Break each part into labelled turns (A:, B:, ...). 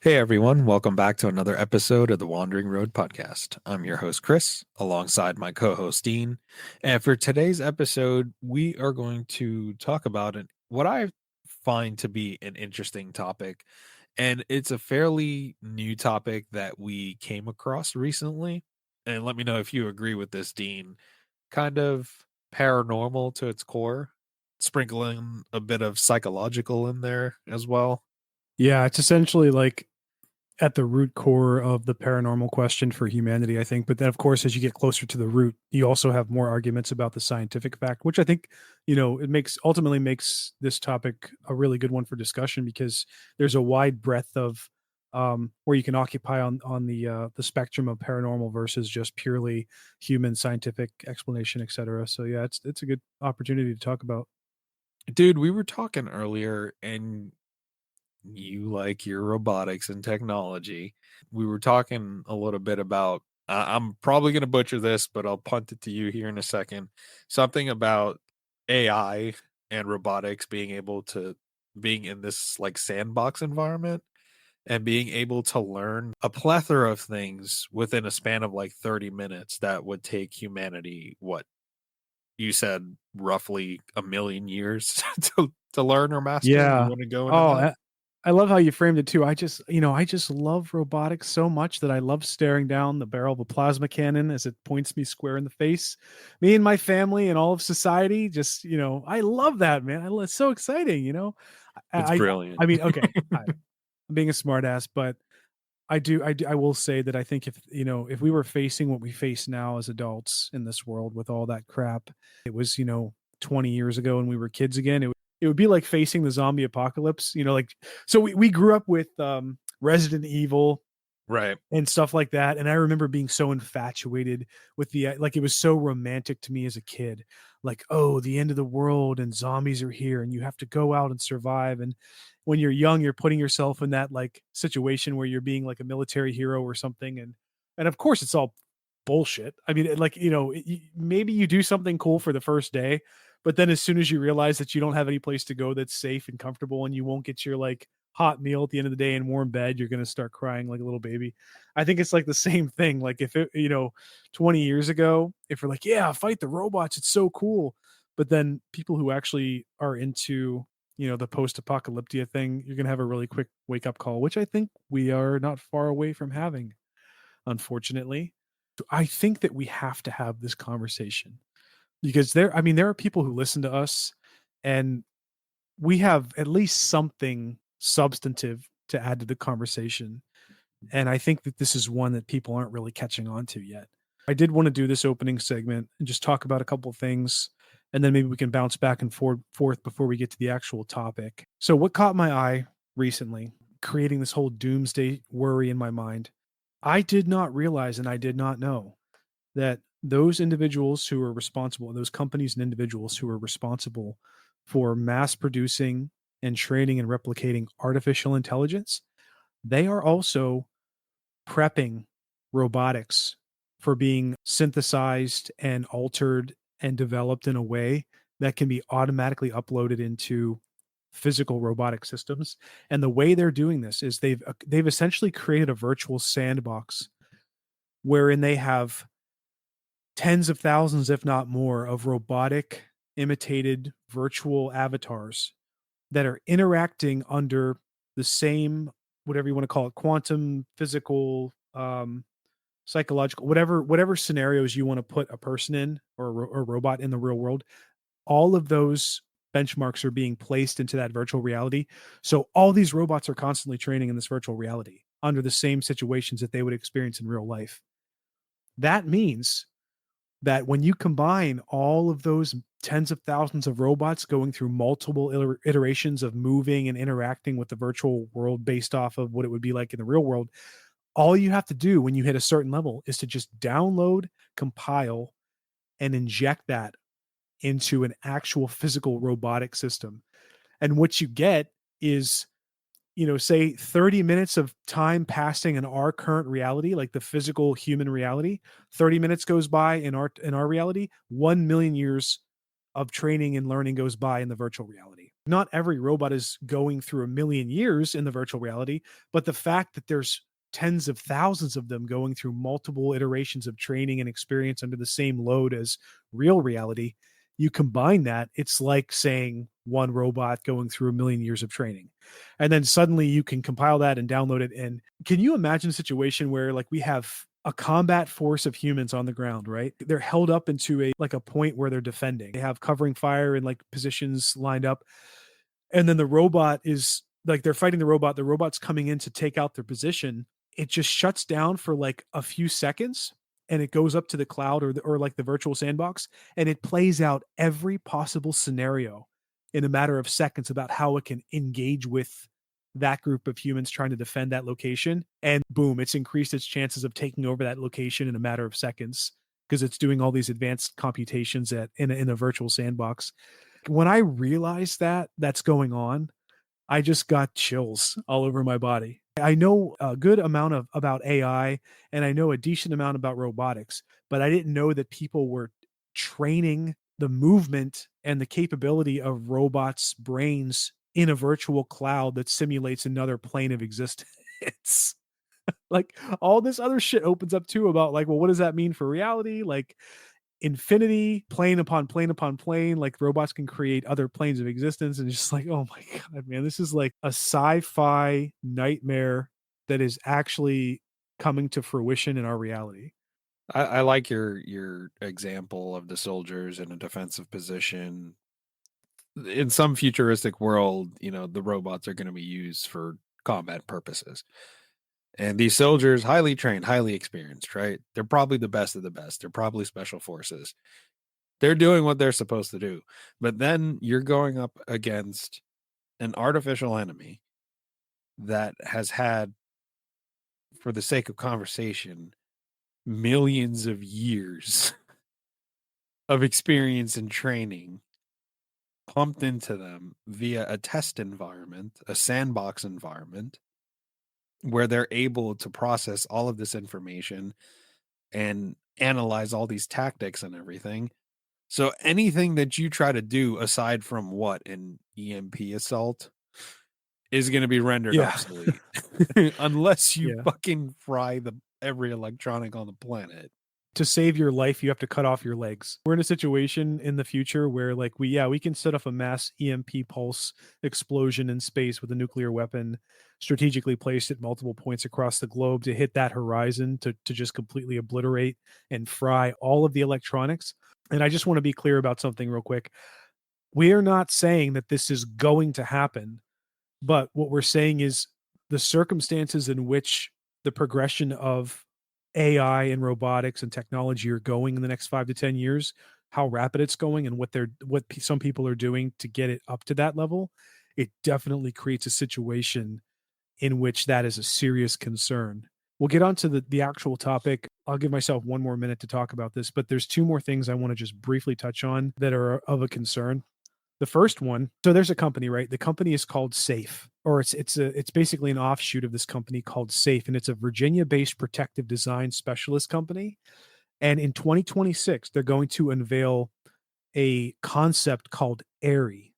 A: Hey everyone, welcome back to another episode of the Wandering Road Podcast. I'm your host, Chris, alongside my co host, Dean. And for today's episode, we are going to talk about what I find to be an interesting topic. And it's a fairly new topic that we came across recently. And let me know if you agree with this, Dean. Kind of paranormal to its core, sprinkling a bit of psychological in there as well.
B: Yeah, it's essentially like at the root core of the paranormal question for humanity, I think. But then, of course, as you get closer to the root, you also have more arguments about the scientific fact, which I think, it makes ultimately makes this topic a really good one for discussion because there's a wide breadth of where you can occupy on the spectrum of paranormal versus just purely human scientific explanation, et cetera. So yeah, it's a good opportunity to talk about.
A: Dude, we were talking earlier and you like your robotics and technology. We were talking a little bit about, I'm probably going to butcher this, but I'll punt it to you here in a second. Something about AI and robotics being in this like sandbox environment and being able to learn a plethora of things within a span of like 30 minutes that would take humanity, what you said, roughly a million years to learn or master. You
B: Yeah.
A: want to go into
B: Oh,
A: that?
B: I love how you framed it too. I just love robotics so much that I love staring down the barrel of a plasma cannon as it points me square in the face. Me and my family and all of society, I love that, man. It's so exciting. I,
A: It's
B: I,
A: brilliant.
B: I mean, okay, I'm being a smartass, but I will say that I think if we were facing what we face now as adults in this world with all that crap, it was 20 years ago when we were kids again. It would be like facing the zombie apocalypse. So we grew up with Resident Evil
A: Right.
B: and stuff like that. And I remember being so infatuated with like, it was so romantic to me as a kid. Like, oh, the end of the world and zombies are here and you have to go out and survive. And when you're young, you're putting yourself in that like situation where you're being like a military hero or something. And of course it's all bullshit. I mean, maybe you do something cool for the first day, but then as soon as you realize that you don't have any place to go that's safe and comfortable and you won't get your like hot meal at the end of the day in warm bed, you're going to start crying like a little baby. I think it's like the same thing. Like if it, 20 years ago, if we're like, yeah, fight the robots, it's so cool. But then people who actually are into, the post-apocalyptia thing, you're going to have a really quick wake up call, which I think we are not far away from having, unfortunately. So I think that we have to have this conversation because there are people who listen to us and we have at least something substantive to add to the conversation. And I think that this is one that people aren't really catching on to yet. I did want to do this opening segment and just talk about a couple of things, and then maybe we can bounce back and forth before we get to the actual topic. So, what caught my eye recently, creating this whole doomsday worry in my mind, I did not realize and I did not know that those individuals who are responsible, those companies and individuals who are responsible for mass producing and training and replicating artificial intelligence, they are also prepping robotics for being synthesized and altered and developed in a way that can be automatically uploaded into physical robotic systems. And the way they're doing this is they've essentially created a virtual sandbox wherein they have tens of thousands, if not more, of robotic imitated virtual avatars that are interacting under the same, whatever you want to call it, quantum, physical, psychological, whatever scenarios you want to put a person in or a robot in the real world. All of those benchmarks are being placed into that virtual reality. So all these robots are constantly training in this virtual reality under the same situations that they would experience in real life. That means that when you combine all of those tens of thousands of robots going through multiple iterations of moving and interacting with the virtual world based off of what it would be like in the real world, all you have to do when you hit a certain level is to just download, compile, and inject that into an actual physical robotic system. And what you get is, say 30 minutes of time passing in our current reality, like the physical human reality, 30 minutes goes by in our reality, 1 million years of training and learning goes by in the virtual reality. Not every robot is going through a million years in the virtual reality, but the fact that there's tens of thousands of them going through multiple iterations of training and experience under the same load as real reality, you combine that, it's like saying one robot going through a million years of training. And then suddenly you can compile that and download it. And can you imagine a situation where like we have a combat force of humans on the ground, right? They're held up into a like a point where they're defending. They have covering fire and like positions lined up, and then the robot is like they're fighting the robot's coming in to take out their position. It just shuts down for like a few seconds, and it goes up to the cloud or like the virtual sandbox, and it plays out every possible scenario in a matter of seconds about how it can engage with that group of humans trying to defend that location. And boom, it's increased its chances of taking over that location in a matter of seconds because it's doing all these advanced computations in a virtual sandbox. When I realized that that's going on, I just got chills all over my body. I know a good amount about AI, and I know a decent amount about robotics, but I didn't know that people were training the movement and the capability of robots' brains in a virtual cloud that simulates another plane of existence. Like all this other shit opens up too about like, well, what does that mean for reality? Like infinity, plane upon plane upon plane, like robots can create other planes of existence, and just like, oh my god, man, this is like a sci-fi nightmare that is actually coming to fruition in our reality.
A: I like your example of the soldiers in a defensive position. In some futuristic world, you know, the robots are going to be used for combat purposes. And these soldiers, highly trained, highly experienced, right? They're probably the best of the best. They're probably special forces. They're doing what they're supposed to do. But then you're going up against an artificial enemy that has had, for the sake of conversation, millions of years of experience and training pumped into them via a test environment, a sandbox environment, where they're able to process all of this information and analyze all these tactics and everything. So anything that you try to do aside from what an EMP assault is going to be rendered
B: Yeah.
A: obsolete unless you
B: Yeah.
A: fucking fry the every electronic on the planet.
B: To save your life, you have to cut off your legs. We're in a situation in the future where like we can set off a mass EMP pulse explosion in space with a nuclear weapon strategically placed at multiple points across the globe to hit that horizon to just completely obliterate and fry all of the electronics. And I just want to be clear about something real quick. We are not saying that this is going to happen, but what we're saying is the circumstances in which the progression of AI and robotics and technology are going in the next 5 to 10 years, how rapid it's going and some people are doing to get it up to that level, it definitely creates a situation in which that is a serious concern. We'll get on to the actual topic. I'll give myself one more minute to talk about this, but there's two more things I want to just briefly touch on that are of a concern. The first one, so there's a company, right? The company is called Safe, or it's basically an offshoot of this company called Safe, and it's a Virginia-based protective design specialist company. And in 2026, they're going to unveil a concept called eerie.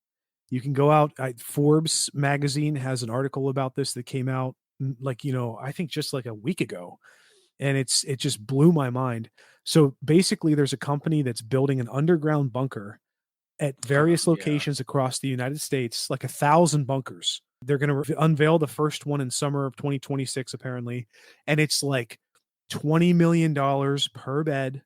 B: You can go out. Forbes magazine has an article about this that came out like I think just like a week ago, and it just blew my mind. So basically, there's a company that's building an underground bunker at various
A: Yeah.
B: locations across the United States, like 1,000 bunkers. They're going to unveil the first one in summer of 2026, apparently. And it's like $20 million per bed.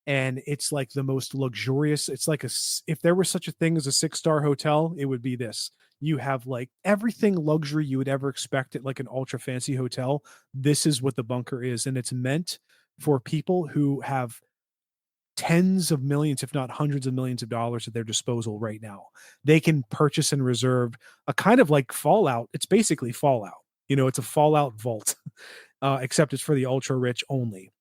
B: And it's like the most luxurious. It's like if there was such a thing as a 6-star hotel, it would be this. You have like everything luxury you would ever expect at like an ultra fancy hotel. This is what the bunker is. And it's meant for people who have tens of millions, if not hundreds of millions of dollars at their disposal right now. They can purchase and reserve a kind of like Fallout. It's basically Fallout. It's a Fallout vault, except it's for the ultra rich only.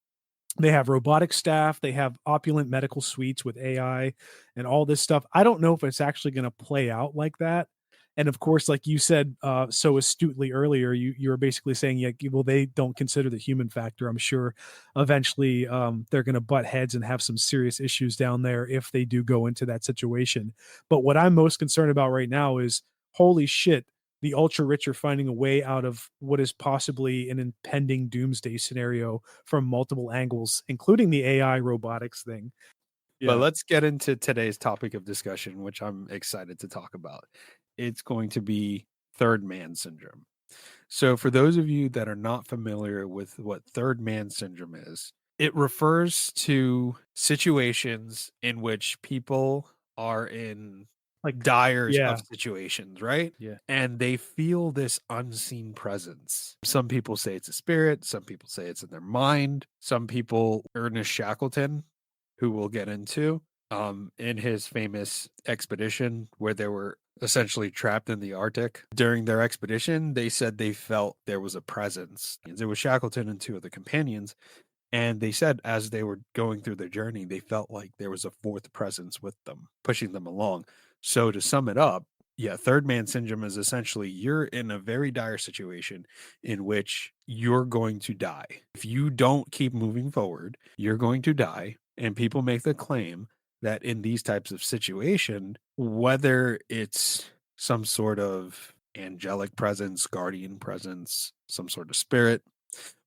B: They have robotic staff. They have opulent medical suites with AI and all this stuff. I don't know if it's actually going to play out like that. And of course, like you said so astutely earlier, you were basically saying, yeah, well, they don't consider the human factor. I'm sure eventually they're going to butt heads and have some serious issues down there if they do go into that situation. But what I'm most concerned about right now is, holy shit, the ultra rich are finding a way out of what is possibly an impending doomsday scenario from multiple angles, including the AI robotics thing.
A: But
B: Yeah.
A: let's get into today's topic of discussion, which I'm excited to talk about. It's going to be third man syndrome. So, for those of you that are not familiar with what third man syndrome is, it refers to situations in which people are in
B: Like,
A: dire of
B: yeah.
A: situations, right?
B: Yeah.
A: And they feel this unseen presence. Some people say it's a spirit, some people say it's in their mind, some people, Ernest Shackleton, who we'll get into, in his famous expedition where they were essentially trapped in the Arctic. During their expedition, they said they felt there was a presence. It was Shackleton and two of the companions. And they said as they were going through their journey, they felt like there was a fourth presence with them, pushing them along. So to sum it up, yeah, third man syndrome is essentially you're in a very dire situation in which you're going to die. If you don't keep moving forward, you're going to die. And people make the claim that in these types of situation, whether it's some sort of angelic presence, guardian presence, some sort of spirit,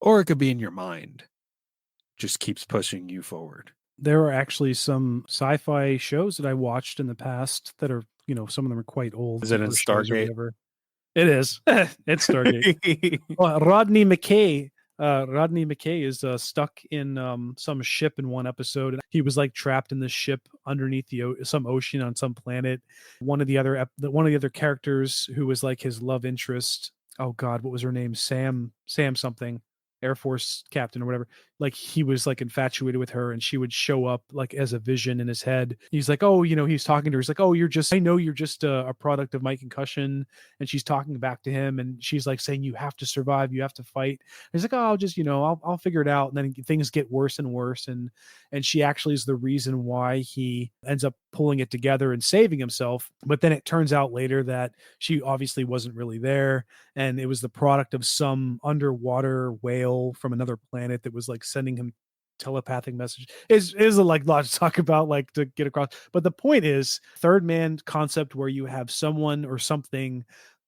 A: or it could be in your mind, just keeps pushing you forward.
B: There are actually some sci-fi shows that I watched in the past that are, some of them are quite old,
A: Is it in
B: super shows or
A: Stargate?
B: whatever. It is. It's Stargate. Well, Rodney McKay is stuck in some ship in one episode, and he was like trapped in this ship underneath some ocean on some planet. One of the other characters who was like his love interest. Oh God, what was her name? Sam something. Air Force captain or whatever. Like he was like infatuated with her, and she would show up like as a vision in his head. He's like, oh, he's talking to her. He's like, oh, I know you're just a product of my concussion. And she's talking back to him, and she's like saying, you have to survive, you have to fight. And he's like, oh, I'll just, I'll figure it out. And then things get worse and worse. And she actually is the reason why he ends up pulling it together and saving himself. But then it turns out later that she obviously wasn't really there, and it was the product of some underwater whale from another planet that was like sending him telepathic message. Is a like lot to talk about, like to get across. But the point is, third man concept where you have someone or something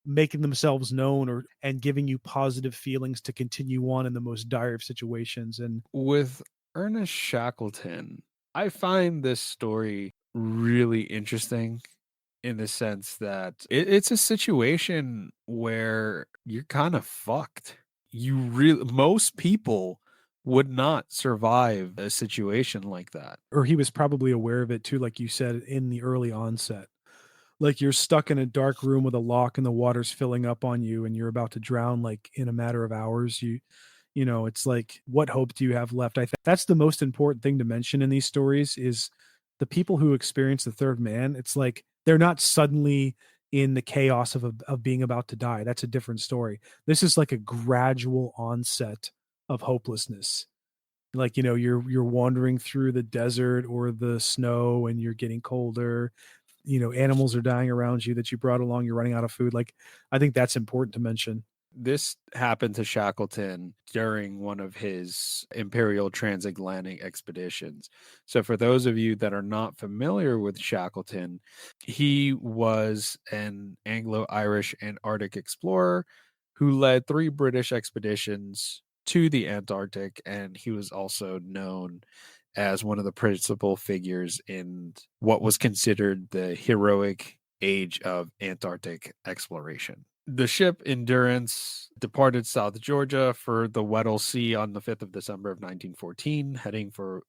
B: making themselves known and giving you positive feelings to continue on in the most dire of situations. And
A: With Ernest Shackleton, I find this story really interesting in the sense that it's a situation where you're kind of fucked. Most people would not survive a situation like that.
B: or he was probably aware of it too, like you said, in the early onset. Like you're stuck in a dark room with a lock and the water's filling up on you and you're about to drown like in a matter of hours. It's like, what hope do you have left? I think that's the most important thing to mention in these stories is the people who experience the third man. It's like they're not suddenly in the chaos of being about to die. That's a different story. This is like a gradual onset of hopelessness. Like, you're wandering through the desert or the snow and you're getting colder. Animals are dying around you that you brought along. You're running out of food. Like, I think that's important to mention.
A: This happened to Shackleton during one of his Imperial transatlantic expeditions. So, for those of you that are not familiar with Shackleton, he was an Anglo Irish Antarctic explorer who led 3 British expeditions to the Antarctic, and he was also known as one of the principal figures in what was considered the heroic age of Antarctic exploration. The ship Endurance departed South Georgia for the Weddell Sea on the 5th of December of 1914, heading for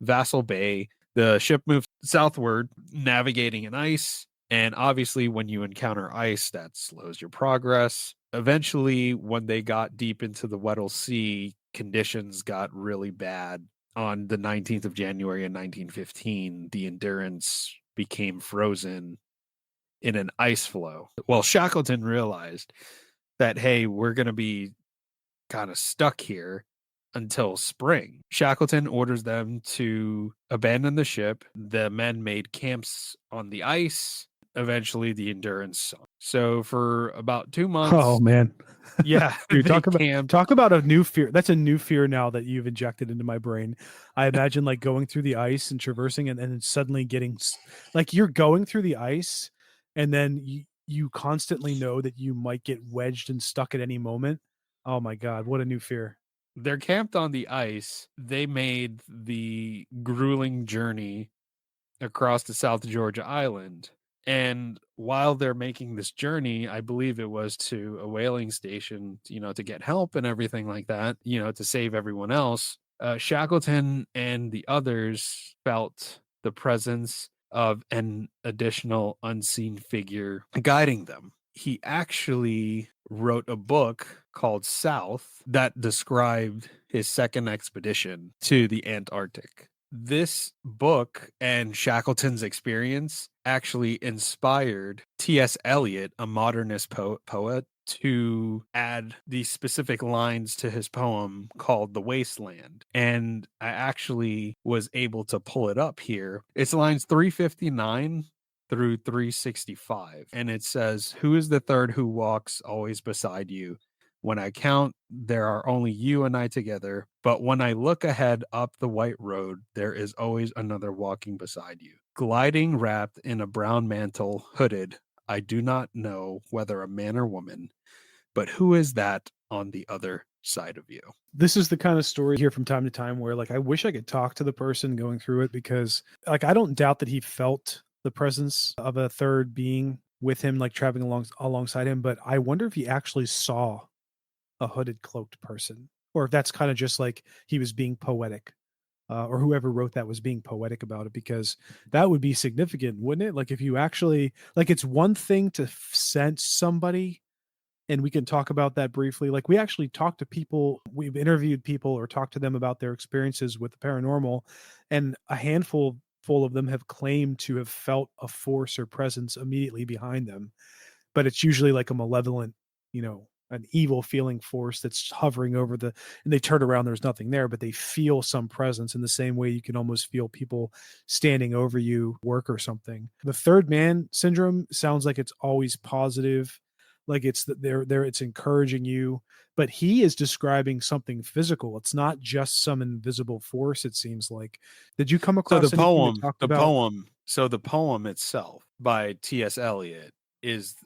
A: Vassal Bay. The ship moved southward, navigating in ice. And obviously, when you encounter ice, that slows your progress. Eventually, when they got deep into the Weddell Sea, conditions got really bad. On the 19th of January in 1915, the Endurance became frozen in an ice floe. Well, Shackleton realized that, hey, we're going to be kind of stuck here until spring. Shackleton orders them to abandon the ship. The men made camps on the ice. eventually the Endurance sunk. So for about 2
B: Oh
A: months,
B: man.
A: yeah,
B: Dude,
A: they camped.
B: talk about a new fear. That's a new fear now that you've injected into my brain. I imagine like going through the ice and traversing and then suddenly like you're going through the ice and then you constantly know that you might get wedged and stuck at any moment. Oh my God, what a new fear.
A: They're camped on the ice. They made the grueling journey across the South Georgia island. And while they're making this journey, I believe it was to a whaling station, to get help and everything like that, to save everyone else. Shackleton and the others felt the presence of an additional unseen figure guiding them. He actually wrote a book called South that described his second expedition to the Antarctic. This book and Shackleton's experience actually inspired T.S. Eliot, a modernist poet, to add these specific lines to his poem called The Wasteland. And I actually was able to pull it up here. It's lines 359 through 365. And it says, "Who is the third who walks always beside you? When I count, there are only you and I together. But when I look ahead up the white road, there is always another walking beside you. Gliding wrapped in a brown mantle, hooded, I do not know whether a man or woman, but who is that on the other side of you?"
B: This is the kind of story here from time to time where like I wish I could talk to the person going through it because like I don't doubt that he felt the presence of a third being with him like traveling alongside him, but I wonder if he actually saw a hooded cloaked person or if that's kind of just like he was being poetic. Or whoever wrote that was being poetic about it because that would be significant, wouldn't it? Like if you actually like it's one thing to sense somebody and we can talk about that briefly. Like we actually talked to people, we've interviewed people or talked to them about their experiences with the paranormal, and a handful full of them have claimed to have felt a force or presence immediately behind them. But it's usually like a malevolent, an evil feeling force that's hovering over and they turn around, there's nothing there, but they feel some presence in the same way you can almost feel people standing over you, work or something. The third man syndrome sounds like it's always positive, like it's that they're it's encouraging you, but he is describing something physical. It's not just some invisible force, it seems like. Did you come
A: So
B: across anything that talked about
A: the poem itself by T.S. Eliot is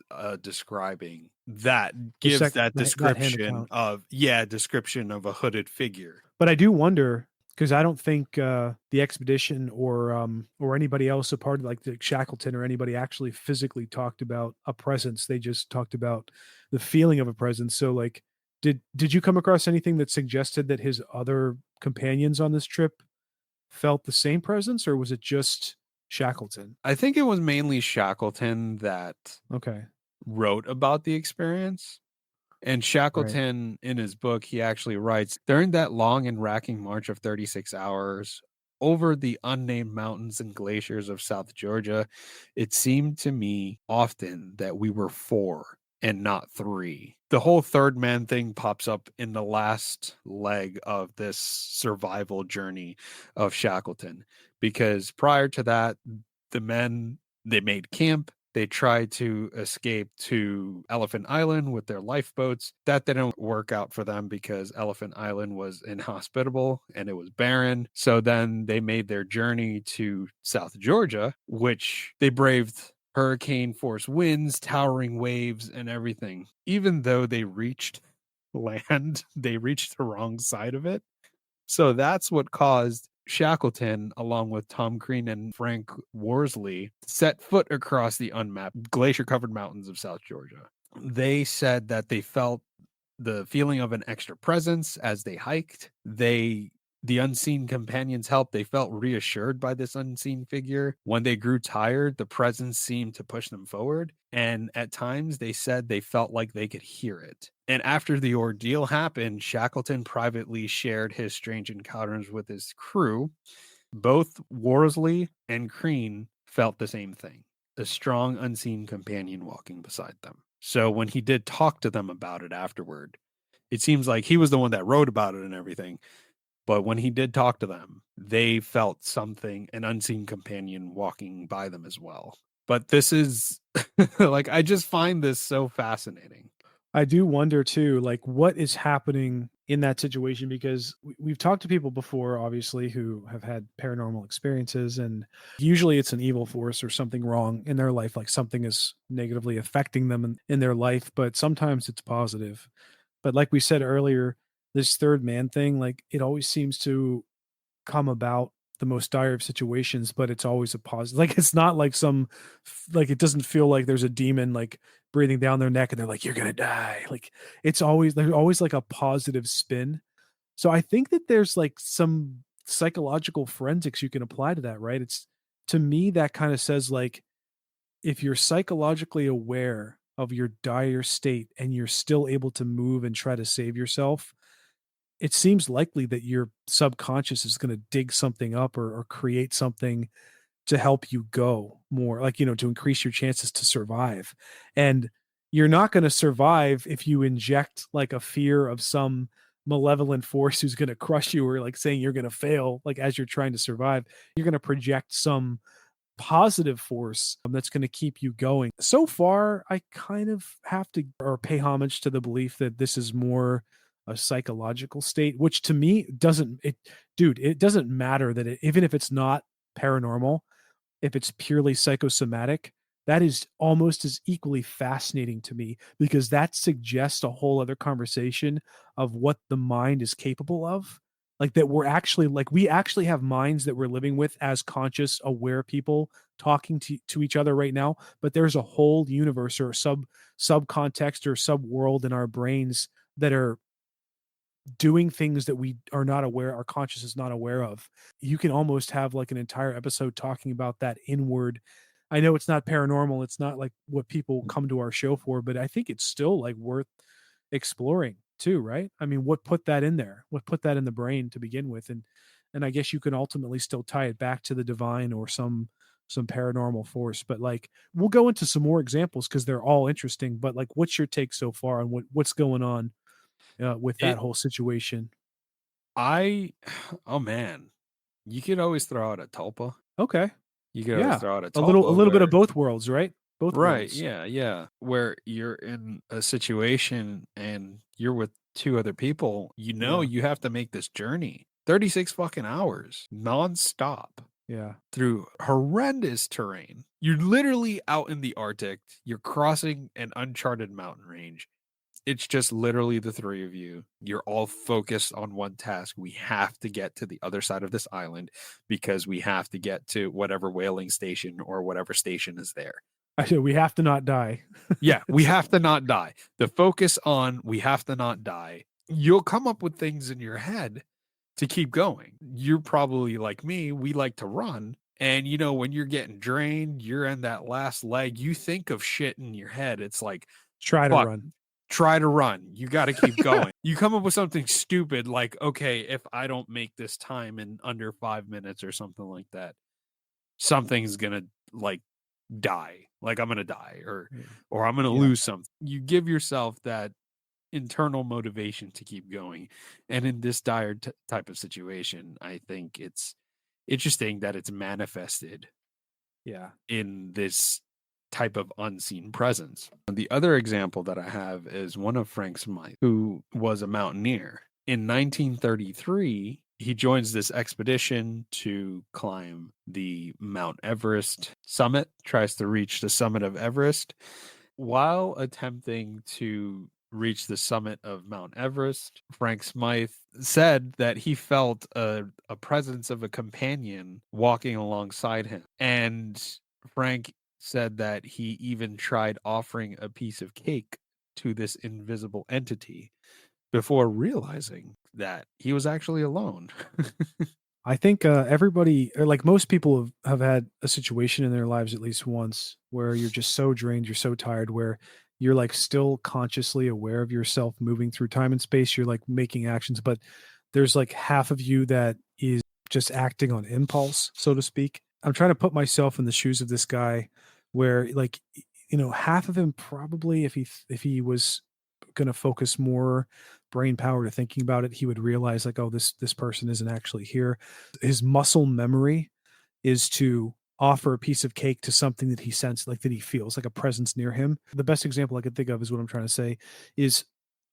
A: describing that, gives that
B: that hand
A: description
B: account?
A: of description of a hooded figure.
B: But I do wonder because I don't think the expedition or anybody else a part of like the Shackleton or anybody actually physically talked about a presence. They just talked about the feeling of a presence. So like, did you come across anything that suggested that his other companions on this trip felt the same presence, or was it just Shackleton?
A: I think it was mainly Shackleton that
B: Okay,
A: wrote about the experience. And
B: right.
A: Shackleton, in his book, he actually writes, during that long and racking march of 36 hours over the unnamed mountains and glaciers of South Georgia, it seemed to me often that we were four and not three. The whole third man thing pops up in the last leg of this survival journey of Shackleton, because prior to that, the men, they made camp. They tried to escape to Elephant Island with their lifeboats. That didn't work out for them because Elephant Island was inhospitable and it was barren. So then they made their journey to South Georgia, which they braved hurricane force winds, towering waves, and everything. Even though they reached land, they reached the wrong side of it. So that's what caused Shackleton, along with Tom Crean and Frank Worsley, set foot across the unmapped glacier covered mountains of South Georgia. They said that they felt the feeling of an extra presence as they hiked. The unseen companions helped. They felt reassured by this unseen figure. When they grew tired, the presence seemed to push them forward. And at times, they said they felt like they could hear it. And after the ordeal happened, Shackleton privately shared his strange encounters with his crew. Both Worsley and Crean felt the same thing, a strong, unseen companion walking beside them. So when he did talk to them about it afterward, it seems like he was the one that wrote about it and everything. But when he did talk to them, they felt something, an unseen companion walking by them as well. But this is like, I just find this so fascinating.
B: I do wonder too, like what is happening in that situation because we've talked to people before, obviously, who have had paranormal experiences, and usually it's an evil force or something wrong in their life, like something is negatively affecting them in their life, but sometimes it's positive. But like we said earlier, this third man thing, like it always seems to come about the most dire of situations, but it's always a positive. Like it's not like like it doesn't feel like there's a demon like breathing down their neck and they're like, you're gonna die. Like it's always there's always like a positive spin. So I think that there's like some psychological forensics you can apply to that, right? It's to me that kind of says like if you're psychologically aware of your dire state and you're still able to move and try to save yourself, it seems likely that your subconscious is gonna dig something up or create something to help you go more, like, to increase your chances to survive, and you're not gonna survive if you inject, like, a fear of some malevolent force who's gonna crush you or, like, saying you're gonna fail, like, as you're trying to survive. You're gonna project some positive force that's going to keep you going. So far, I kind of have to or pay homage to the belief that this is more a psychological state, which to me doesn't it dude, it doesn't matter that even if it's not paranormal, if it's purely psychosomatic, that is almost as equally fascinating to me because that suggests a whole other conversation of what the mind is capable of. Like that we're actually like we actually have minds that we're living with as conscious, aware people talking to each other right now. But there's a whole universe or subcontext or sub world in our brains that are doing things that we are not aware our conscious is not aware of. You can almost have like an entire episode talking about that inward. I know it's not paranormal, it's not like what people come to our show for, but I think it's still like worth exploring too, right? I mean, what put that in there? What put that in the brain to begin with? And I guess you can ultimately still tie it back to the divine or some paranormal force. But like we'll go into some more examples because they're all interesting. But like what's your take so far on what's going on with that
A: It
B: whole situation?
A: I oh man, you could always throw out a tulpa.
B: Okay.
A: You could always
B: Yeah.
A: throw out a
B: A
A: tulpa
B: little bit of
A: where
B: both worlds, right? Both
A: right,
B: worlds.
A: yeah, yeah, where you're in a situation and you're with 2 other people,
B: Yeah.
A: you have to make this journey. 36 fucking hours nonstop
B: Yeah.
A: through horrendous terrain. You're literally out in the Arctic, you're crossing an uncharted mountain range. It's just literally the 3 of you. You're all focused on one task. We have to get to the other side of this island because we have to get to whatever whaling station or whatever station is there.
B: I said we have to not die.
A: Yeah, we
B: It's
A: have to not die. The focus on we have to not die. You'll come up with things in your head to keep going. You're probably like me, we like to run. And when you're getting drained, you're in that last leg, you think of shit in your head. It's like,
B: try to
A: fuck,
B: run.
A: try to run. You got to keep going. You come up with something stupid like, okay, if I don't make this time in under 5 minutes or something like that, something's gonna like die. Like I'm gonna die
B: Yeah.
A: or I'm gonna
B: Yeah.
A: lose something. You give yourself that internal motivation to keep going. And in this dire type of situation, I think it's interesting that it's manifested
B: Yeah.
A: in this type of unseen presence. The other example that I have is one of Frank Smythe, who was a mountaineer. In 1933, he joins this expedition to climb the Mount Everest summit, tries to reach the summit of Everest. While attempting to reach the summit of Mount Everest, Frank Smythe said that he felt a presence of a companion walking alongside him. And Frank said that he even tried offering a piece of cake to this invisible entity before realizing that he was actually alone.
B: I think everybody, or like most people, have had a situation in their lives at least once where you're just so drained, you're so tired, where you're like still consciously aware of yourself moving through time and space. You're like making actions, but there's like half of you that is just acting on impulse, so to speak. I'm trying to put myself in the shoes of this guy where like half of him probably if he was going to focus more brain power to thinking about it, he would realize like, oh, this person isn't actually here. His muscle memory is to offer a piece of cake to something that he sensed, like that he feels like a presence near him. The best example I could think of is what I'm trying to say is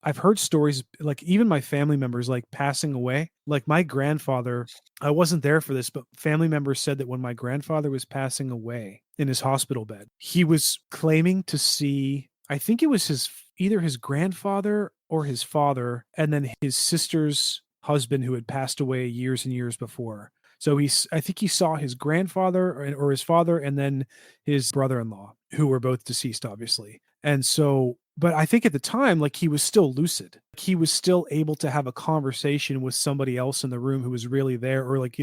B: I've heard stories like even my family members like passing away. Like my grandfather, I wasn't there for this, but family members said that when my grandfather was passing away in his hospital bed, he was claiming to see, I think it was either his grandfather or his father, and then his sister's husband who had passed away years and years before. So I think he saw his grandfather or his father and then his brother-in-law, who were both deceased, obviously. And so, but I think at the time, like he was still lucid. He was still able to have a conversation with somebody else in the room who was really there or like,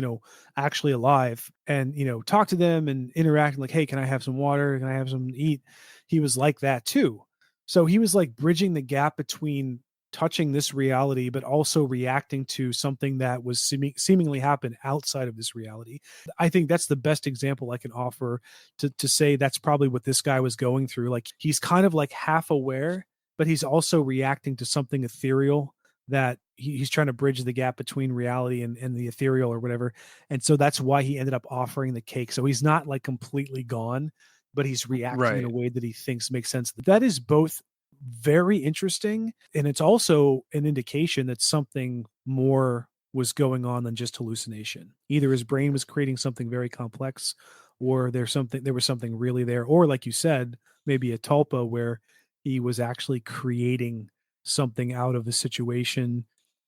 B: actually alive and, talk to them and interact like, hey, can I have some water? Can I have something to eat? He was like that too. So he was like bridging the gap between touching this reality, but also reacting to something that was seemingly happened outside of this reality. I think that's the best example I can offer to say that's probably what this guy was going through. Like he's kind of like half aware, but he's also reacting to something ethereal that he's trying to bridge the gap between reality and the ethereal or whatever. And so that's why he ended up offering the cake. So he's not like completely gone, but he's reacting in a
A: Right.
B: way that he thinks makes sense. That is both very interesting, and it's also an indication that something more was going on than just hallucination. Either his brain was creating something very complex, or there was something really there, or like you said, maybe a tulpa where he was actually creating something out of the situation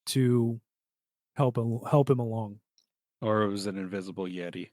B: to help him along.
A: Or it was an invisible Yeti.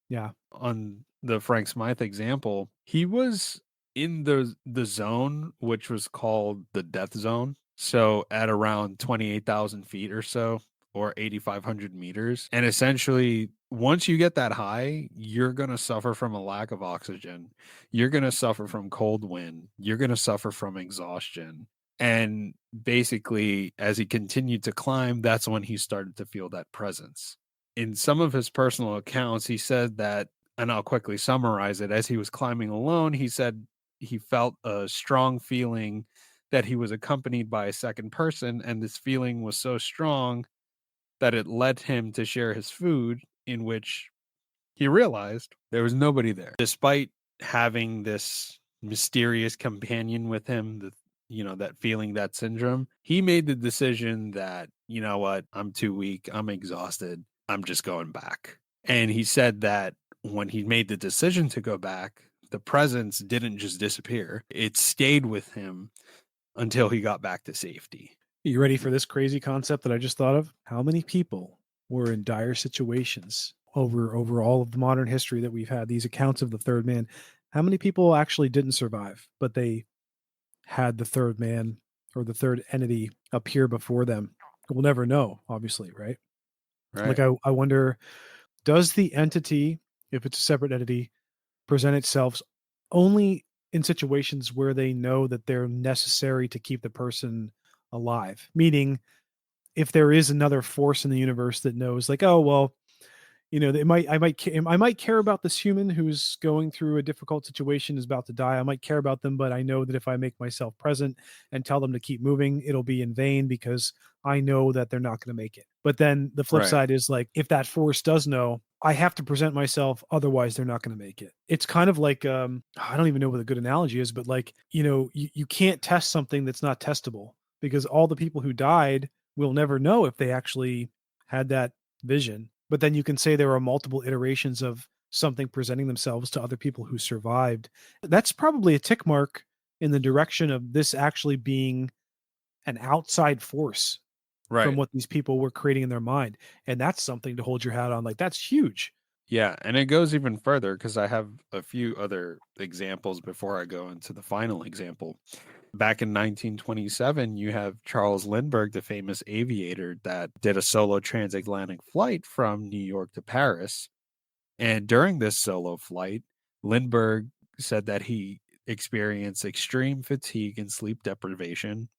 B: Yeah.
A: On the Frank Smythe example, he was in the zone, which was called the death zone. So at around 28,000 feet or so, or 8,500 meters. And essentially, once you get that high, you're going to suffer from a lack of oxygen. You're going to suffer from cold wind. You're going to suffer from exhaustion. And basically, as he continued to climb, that's when he started to feel that presence. In some of his personal accounts, he said that, and I'll quickly summarize it, as he was climbing alone, he said he felt a strong feeling that he was accompanied by a second person, and this feeling was so strong that it led him to share his food, in which he realized there was nobody there. Despite having this mysterious companion with him, that feeling, that syndrome, he made the decision that, you know what, I'm too weak, I'm exhausted, I'm just going back. And he said that when he made the decision to go back, the presence didn't just disappear, it stayed with him until he got back to safety.
B: You ready for this crazy concept that I just thought of? How many people were in dire situations over all of the modern history that we've had, these accounts of the third man? How many people actually didn't survive, but they had the third man or the third entity appear before them? We'll never know, obviously, right? Like
A: Right.
B: I wonder, does the entity, if it's a separate entity, present itself only in situations where they know that they're necessary to keep the person alive? Meaning, if there is another force in the universe that knows, like, oh well, I might care about this human who's going through a difficult situation, is about to die. I might care about them, but I know that if I make myself present and tell them to keep moving, it'll be in vain because I know that they're not going to make it. But then the flip
A: Right.
B: side is like, if that force does know, I have to present myself, otherwise they're not going to make it. It's kind of like, I don't even know what a good analogy is, but like, you can't test something that's not testable, because all the people who died will never know if they actually had that vision. But then you can say there are multiple iterations of something presenting themselves to other people who survived. That's probably a tick mark in the direction of this actually being an outside force from
A: Right.
B: what these people were creating in their mind. And that's something to hold your hat on. Like, that's huge.
A: Yeah, and it goes even further because I have a few other examples before I go into the final example. Back in 1927, you have Charles Lindbergh, the famous aviator that did a solo transatlantic flight from New York to Paris. And during this solo flight, Lindbergh said that he experienced extreme fatigue and sleep deprivation.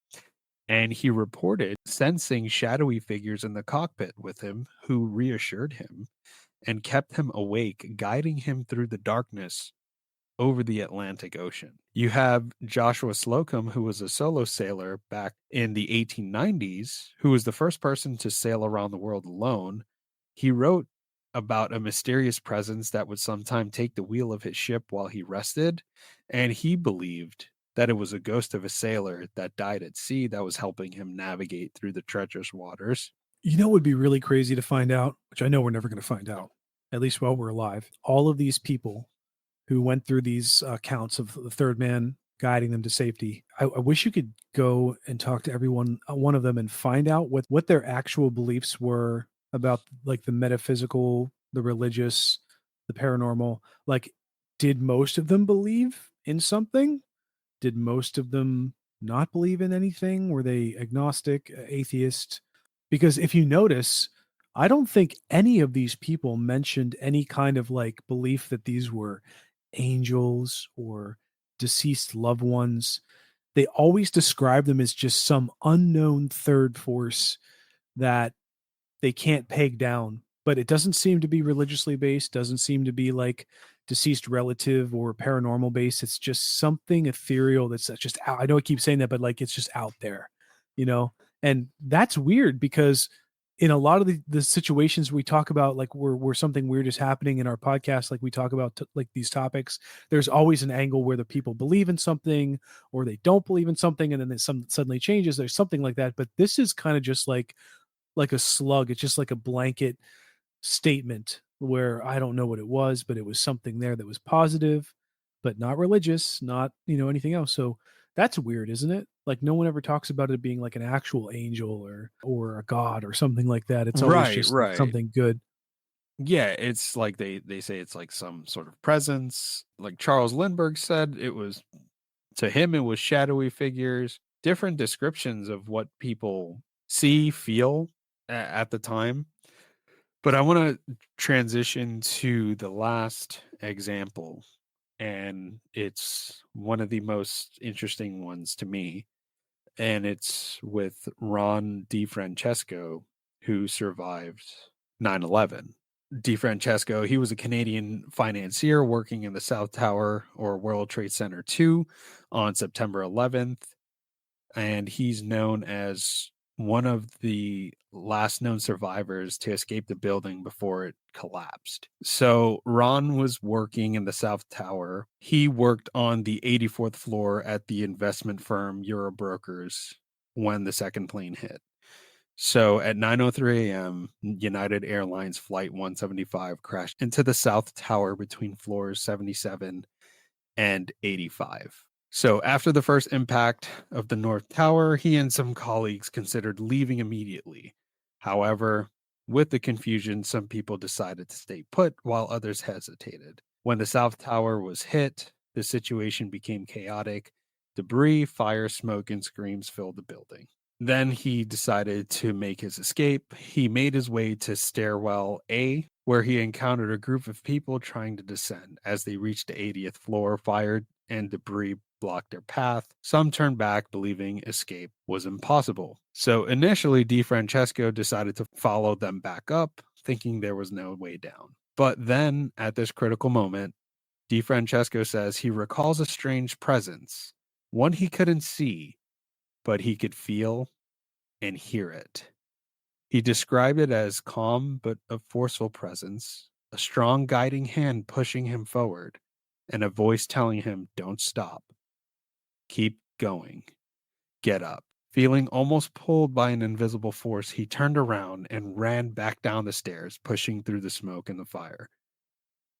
A: And he reported sensing shadowy figures in the cockpit with him who reassured him and kept him awake, guiding him through the darkness over the Atlantic Ocean. You have Joshua Slocum, who was a solo sailor back in the 1890s, who was the first person to sail around the world alone. He wrote about a mysterious presence that would sometime take the wheel of his ship while he rested, and he believed that it was a ghost of a sailor that died at sea that was helping him navigate through the treacherous waters.
B: You know what would be really crazy to find out, which I know we're never gonna find out, at least while we're alive. All of these people who went through these accounts of the third man guiding them to safety. I wish you could go and talk to everyone, one of them, and find out what their actual beliefs were about like the metaphysical, the religious, the paranormal. Like, did most of them believe in something? Did most of them not believe in anything? Were they agnostic, atheist? Because if you notice, I don't think any of these people mentioned any kind of like belief that these were angels or deceased loved ones. They always describe them as just some unknown third force that they can't peg down, but it doesn't seem to be religiously based, doesn't seem to be like deceased relative or paranormal based. It's just something ethereal that's just out. I know I keep saying that, but like it's just out there, you know? And that's weird because in a lot of the situations we talk about, like where something weird is happening in our podcast, like we talk about like these topics, there's always an angle where the people believe in something or they don't believe in something, and then there's some suddenly changes. There's something like that, but this is kind of just like a slug. It's just like a blanket statement where I don't know what it was, but it was something there that was positive, but not religious, not, anything else. So that's weird, isn't it? Like no one ever talks about it being like an actual angel or a god or something like that. It's always
A: Right,
B: just like
A: right.
B: something good.
A: Yeah, it's like they say it's like some sort of presence. Like Charles Lindbergh said, it was to him it was shadowy figures, different descriptions of what people see, feel at the time. But I want to transition to the last example, and it's one of the most interesting ones to me, and it's with Ron DiFrancesco, who survived 9/11. DiFrancesco, he was a Canadian financier working in the South Tower or World Trade Center 2 on September 11th, and he's known as one of the last known survivors to escape the building before it collapsed. So Ron was working in the South Tower. He worked on the 84th floor at the investment firm Eurobrokers when the second plane hit. So at 9:03 a.m., United Airlines Flight 175 crashed into the South Tower between floors 77 and 85. So after the first impact of the North Tower, he and some colleagues considered leaving immediately. However, with the confusion, some people decided to stay put while others hesitated. When the South Tower was hit, the situation became chaotic. Debris, fire, smoke, and screams filled the building. Then he decided to make his escape. He made his way to stairwell A, where he encountered a group of people trying to descend. As they reached the 80th floor, fire and debris blocked their path. Some turned back, believing escape was impossible. So initially, DiFrancesco decided to follow them back up, thinking there was no way down. But then, at this critical moment, DiFrancesco says he recalls a strange presence, one he couldn't see, but he could feel and hear it. He described it as calm but a forceful presence, a strong guiding hand pushing him forward, and a voice telling him, "Don't stop. Keep going. Get up." Feeling almost pulled by an invisible force, he turned around and ran back down the stairs, pushing through the smoke and the fire.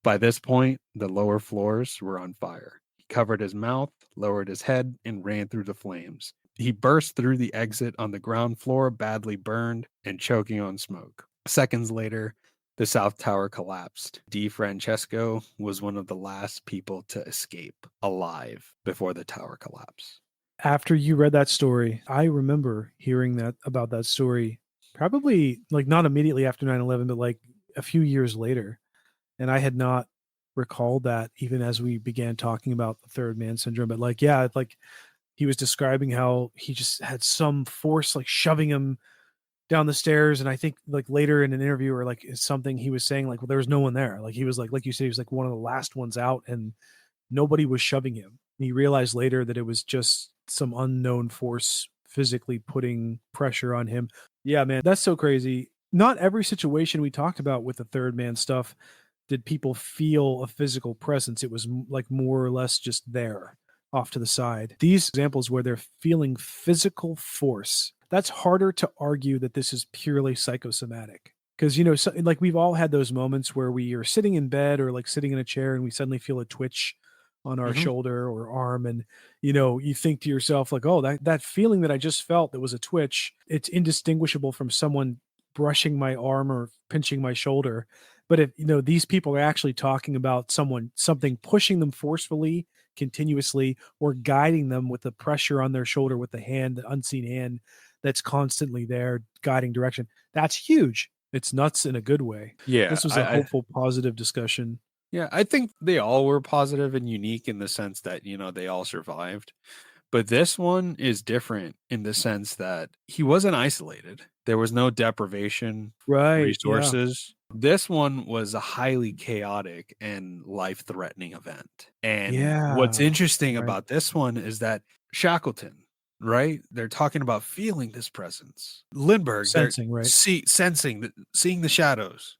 A: By this point, the lower floors were on fire. He covered his mouth, lowered his head, and ran through the flames. He burst through the exit on the ground floor, badly burned and choking on smoke. Seconds later, the South Tower collapsed. DiFrancesco was one of the last people to escape alive before the tower collapsed.
B: After you read that story, I remember hearing that about that story probably like not immediately after 9/11, but like a few years later. And I had not recalled that even as we began talking about the third man syndrome. But like, yeah, like he was describing how he just had some force like shoving him down the stairs. And I think like later in an interview or like something, he was saying like, well, there was no one there. Like he was like you said, he was like one of the last ones out and nobody was shoving him. And he realized later that it was just some unknown force physically putting pressure on him. Yeah, man, that's so crazy. not every situation we talked about with the third man stuff did people feel a physical presence. It was like more or less just there off to the side. These examples where they're feeling physical force, that's harder to argue that this is purely psychosomatic. Because, so, like we've all had those moments where we are sitting in bed or like sitting in a chair and we suddenly feel a twitch on our
A: Hmm.
B: shoulder or arm. And, you think to yourself, like, oh, that feeling that I just felt that was a twitch, it's indistinguishable from someone brushing my arm or pinching my shoulder. But if these people are actually talking about something pushing them forcefully, continuously, or guiding them with the pressure on their shoulder with the hand, the unseen hand that's constantly there guiding direction. That's huge. It's nuts in a good way.
A: Yeah,
B: This was a hopeful, positive discussion.
A: yeah, I think they all were positive and unique in the sense that, they all survived. But this one is different in the sense that he wasn't isolated. There was no deprivation,
B: Right. Yeah.
A: resources. This one was a highly chaotic and life-threatening event. And what's
B: Yeah.
A: interesting
B: Right.
A: about this one is that Shackleton, right? They're talking about feeling this presence. Lindbergh, they're
B: Sensing, right.
A: sensing, seeing the shadows.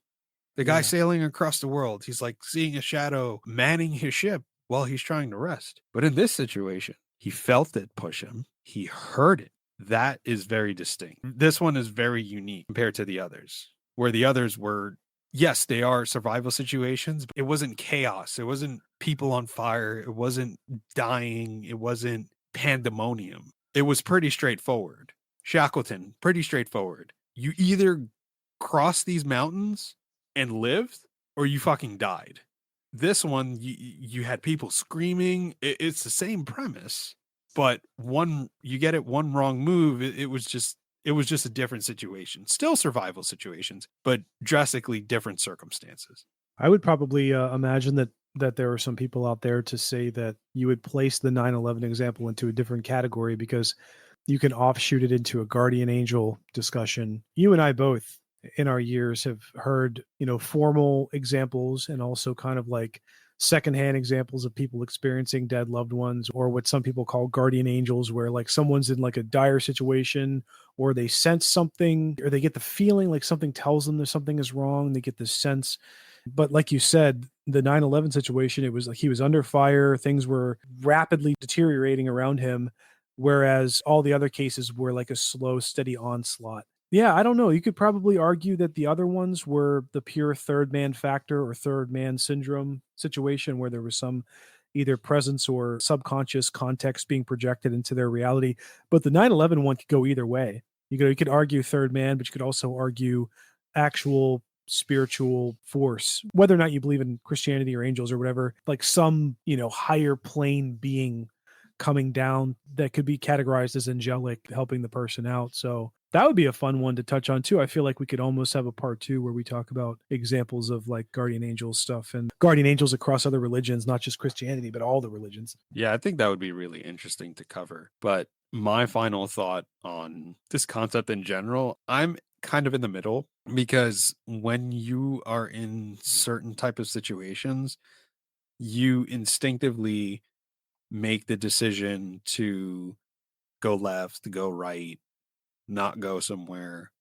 A: The guy
B: Yeah.
A: sailing across the world, he's like seeing a shadow manning his ship while he's trying to rest. But in this situation, he felt it push him. He heard it. That is very distinct. This one is very unique compared to the others, where the others were, yes, they are survival situations, but it wasn't chaos. It wasn't people on fire. It wasn't dying. It wasn't pandemonium. It was pretty straightforward. Shackleton, pretty straightforward. You either cross these mountains and lived or you fucking died. This one, you had people screaming. It's the same premise, but you get it one wrong move. It was just a different situation. Still survival situations, but drastically different circumstances.
B: I would probably imagine that there are some people out there to say that you would place the 9/11 example into a different category because you can offshoot it into a guardian angel discussion. You and I both in our years have heard, formal examples and also kind of like secondhand examples of people experiencing dead loved ones or what some people call guardian angels where like someone's in like a dire situation or they sense something or they get the feeling like something tells them that something is wrong. They get this sense. But like you said, the 9/11 situation, it was like he was under fire, things were rapidly deteriorating around him, whereas all the other cases were like a slow, steady onslaught. Yeah, I don't know. You could probably argue that the other ones were the pure third man factor or third man syndrome situation where there was some either presence or subconscious context being projected into their reality. But the 9/11 one could go either way. You could argue third man, but you could also argue actual spiritual force, whether or not you believe in Christianity or angels or whatever, like some, higher plane being coming down that could be categorized as angelic, helping the person out. So that would be a fun one to touch on too. I feel like we could almost have a part two where we talk about examples of like guardian angels stuff and guardian angels across other religions, not just Christianity, but all the religions.
A: Yeah, I think that would be really interesting to cover. But my final thought on this concept in general, I'm kind of in the middle because when you are in certain type of situations, you instinctively make the decision to go left, go right, not go somewhere,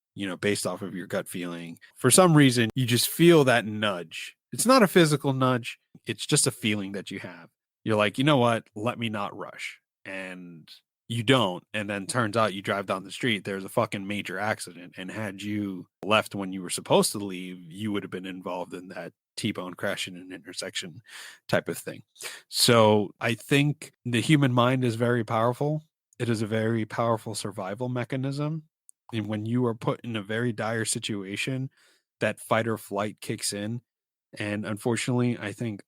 A: based off of your gut feeling. For some reason, you just feel that nudge. It's not a physical nudge, it's just a feeling that you have. You're like, you know what? Let me not rush. And you don't. And then turns out you drive down the street, there's a fucking major accident. And had you left when you were supposed to leave, you would have been involved in that T-bone crash in an intersection type of thing. So I think the human mind is very powerful. It is a very powerful survival mechanism. And when you are put in a very dire situation, that fight or flight kicks in. And unfortunately, I think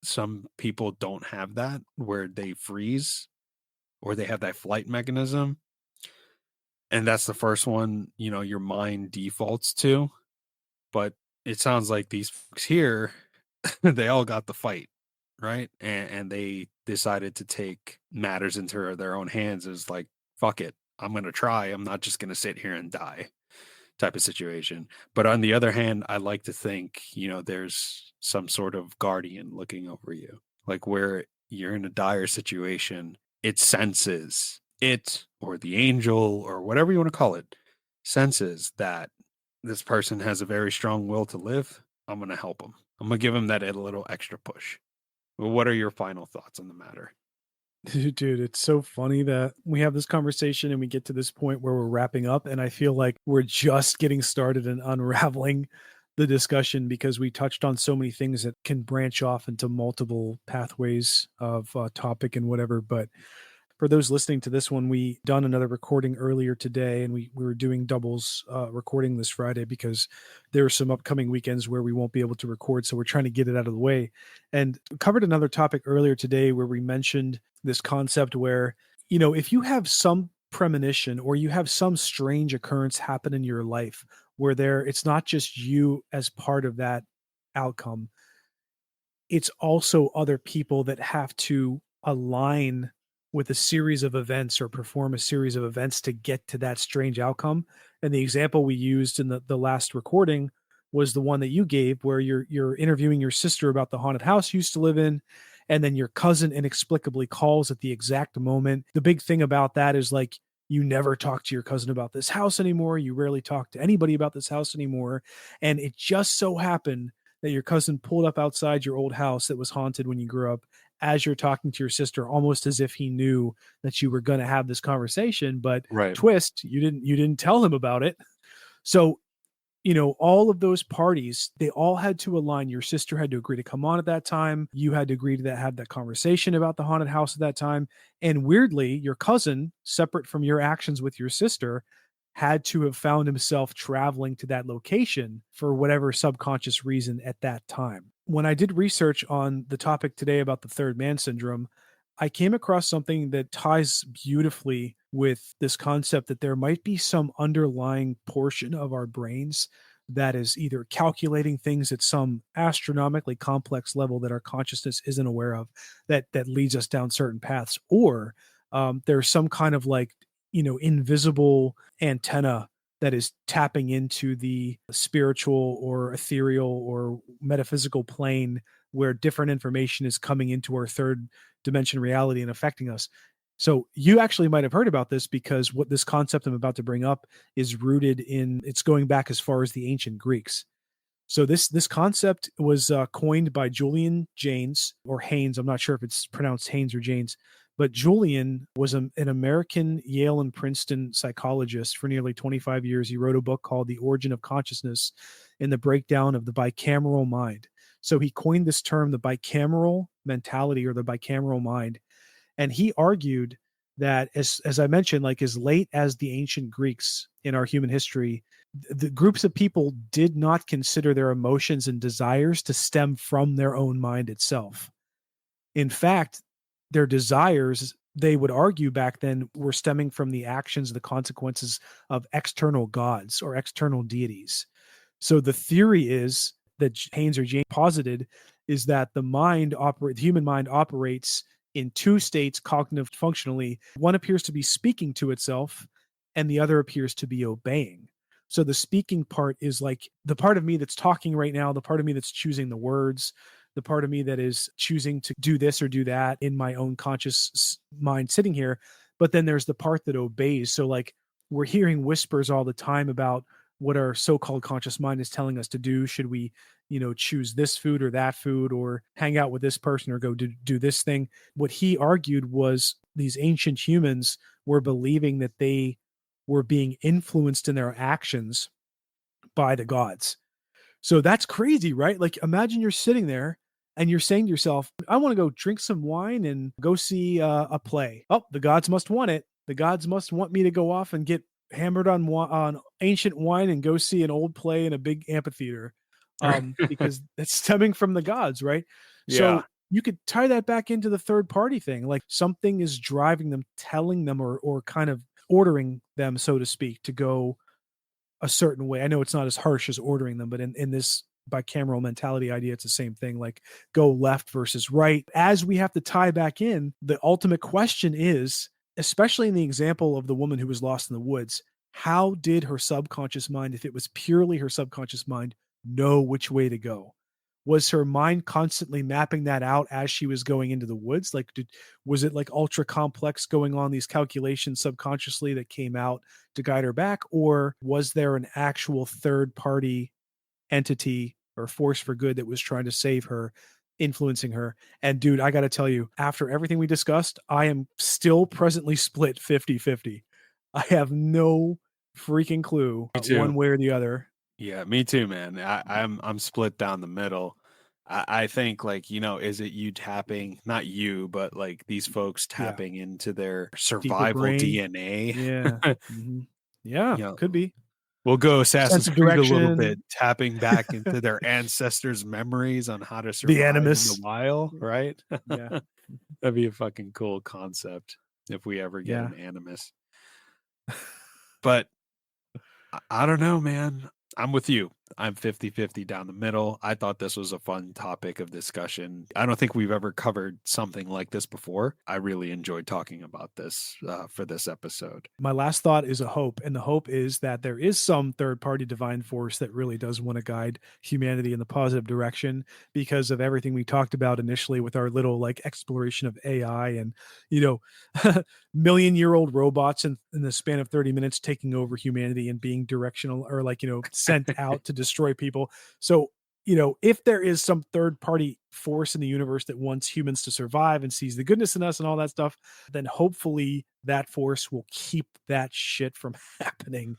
A: some people don't have that where they freeze or they have that flight mechanism. And that's the first one, your mind defaults to. But it sounds like these folks here, they all got the fight, right? And they decided to take matters into their own hands. Is like, fuck it. I'm going to try. I'm not just going to sit here and die type of situation. But on the other hand, I like to think, there's some sort of guardian looking over you, like where you're in a dire situation, it senses it or the angel or whatever you want to call it, senses that this person has a very strong will to live. I'm going to help them. I'm going to give them that a little extra push. Well, what are your final thoughts on the matter?
B: Dude, it's so funny that we have this conversation and we get to this point where we're wrapping up, and I feel like we're just getting started and unraveling the discussion because we touched on so many things that can branch off into multiple pathways of topic and whatever. But for those listening to this one, we done another recording earlier today, and we were doing doubles recording this Friday because there are some upcoming weekends where we won't be able to record. So we're trying to get it out of the way. And covered another topic earlier today where we mentioned this concept where, if you have some premonition or you have some strange occurrence happen in your life where it's not just you as part of that outcome, it's also other people that have to align with a series of events or perform a series of events to get to that strange outcome. And the example we used in the last recording was the one that you gave where you're interviewing your sister about the haunted house you used to live in, and then your cousin inexplicably calls at the exact moment. The big thing about that is like you never talk to your cousin about this house anymore. You rarely talk to anybody about this house anymore. And it just so happened that your cousin pulled up outside your old house that was haunted when you grew up as you're talking to your sister, almost as if he knew that you were going to have this conversation. But
A: Right.
B: twist, you didn't tell him about it. So, all of those parties, they all had to align. Your sister had to agree to come on at that time. You had to agree to have that conversation about the haunted house at that time. And weirdly, your cousin, separate from your actions with your sister, had to have found himself traveling to that location for whatever subconscious reason at that time. When I did research on the topic today about the third man syndrome, I came across something that ties beautifully with this concept that there might be some underlying portion of our brains that is either calculating things at some astronomically complex level that our consciousness isn't aware of, that leads us down certain paths, or there's some kind of like invisible antenna that is tapping into the spiritual or ethereal or metaphysical plane where different information is coming into our third dimension reality and affecting us. So you actually might have heard about this because what this concept I'm about to bring up is rooted in, it's going back as far as the ancient Greeks. So this concept was coined by Julian Jaynes or Haynes. I'm not sure if it's pronounced Haynes or Janes, but Julian was an American Yale and Princeton psychologist for nearly 25 years. He wrote a book called The Origin of Consciousness and the Breakdown of the Bicameral Mind. So he coined this term, the bicameral mentality or the bicameral mind. And he argued that as I mentioned, like as late as the ancient Greeks in our human history, the groups of people did not consider their emotions and desires to stem from their own mind itself. In fact, their desires, they would argue back then, were stemming from the actions, the consequences of external gods or external deities. So the theory is that Haynes or James posited is that the human mind operates in two states cognitive functionally. One appears to be speaking to itself and the other appears to be obeying. So the speaking part is like the part of me that's talking right now, the part of me that's choosing the words, the part of me that is choosing to do this or do that in my own conscious mind sitting here. But then there's the part that obeys. So like we're hearing whispers all the time about what our so-called conscious mind is telling us to do. Should we, choose this food or that food or hang out with this person or go do this thing? What he argued was these ancient humans were believing that they were being influenced in their actions by the gods. So that's crazy, right? Like imagine you're sitting there and you're saying to yourself, I want to go drink some wine and go see a play. Oh, the gods must want it. The gods must want me to go off and get hammered on ancient wine and go see an old play in a big amphitheater, because it's stemming from the gods, right?
A: Yeah.
B: So you could tie that back into the third party thing. Like something is driving them, telling them, or kind of ordering them, so to speak, to go a certain way. I know it's not as harsh as ordering them, but in this bicameral mentality idea, it's the same thing, like go left versus right. As we have to tie back in, the ultimate question is, especially in the example of the woman who was lost in the woods, how did her subconscious mind, if it was purely her subconscious mind, know which way to go? was her mind constantly mapping that out as she was going into the woods? Like, was it like ultra complex going on, these calculations subconsciously that came out to guide her back? Or was there an actual third party entity or force for good that was trying to save her, influencing her? And dude, I got to tell you, after everything we discussed, I am still presently split 50-50. I have no freaking clue
A: Me
B: one
A: too.
B: way or the other.
A: Yeah, me too, man. I'm split down the middle. I think like, is it you tapping, not you, but like these folks
B: Yeah.
A: tapping into their
B: Deeper
A: survival
B: brain.
A: DNA?
B: Yeah. Mhm. Yeah,
A: You know,
B: could be.
A: we'll go
B: Sense
A: Assassin's
B: of
A: Creed a little bit,
B: direction.
A: tapping back into their ancestors' memories on how to
B: The
A: survive in the
B: animus.
A: wild, right?
B: Yeah.
A: That'd be a fucking cool concept if we ever get
B: Yeah.
A: an animus. But I don't know, man. I'm with you. I'm 50-50 down the middle. I thought this was a fun topic of discussion. I don't think we've ever covered something like this before. I really enjoyed talking about this for this episode.
B: My last thought is a hope, and the hope is that there is some third party divine force that really does want to guide humanity in the positive direction because of everything we talked about initially with our little like exploration of AI and, you know, million-year-old robots in the span of 30 minutes taking over humanity and being directional or like, sent out to destroy people. So, if there is some third party force in the universe that wants humans to survive and sees the goodness in us and all that stuff, then hopefully that force will keep that shit from happening.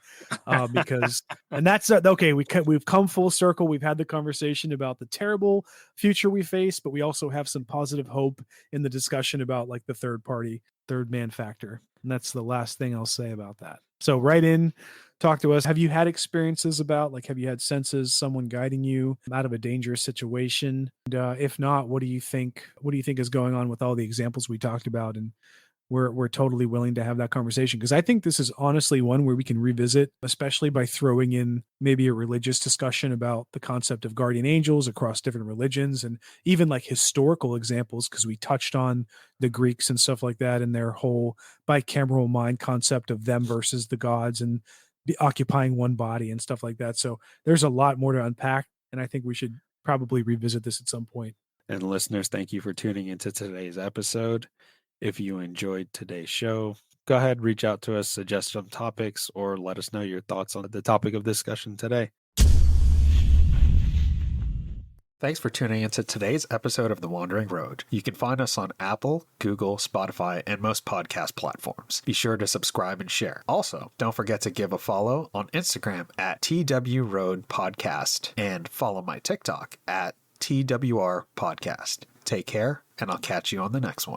B: Because, and that's okay. We've come full circle. We've had the conversation about the terrible future we face, but we also have some positive hope in the discussion about like the third party, third man factor. And that's the last thing I'll say about that. So write in, talk to us. Have you had experiences about like, have you had senses, someone guiding you out of a dangerous situation? And if not, what do you think? What do you think is going on with all the examples we talked about? And we're totally willing to have that conversation because I think this is honestly one where we can revisit, especially by throwing in maybe a religious discussion about the concept of guardian angels across different religions and even like historical examples because we touched on the Greeks and stuff like that and their whole bicameral mind concept of them versus the gods and occupying one body and stuff like that. So there's a lot more to unpack, and I think we should probably revisit this at some point.
A: And listeners, thank you for tuning into today's episode. If you enjoyed today's show, go ahead, reach out to us, suggest some topics, or let us know your thoughts on the topic of discussion today. Thanks for tuning into today's episode of The Wandering Road. You can find us on Apple, Google, Spotify, and most podcast platforms. Be sure to subscribe and share. Also, don't forget to give a follow on Instagram at twroadpodcast and follow my TikTok at twrpodcast. Take care, and I'll catch you on the next one.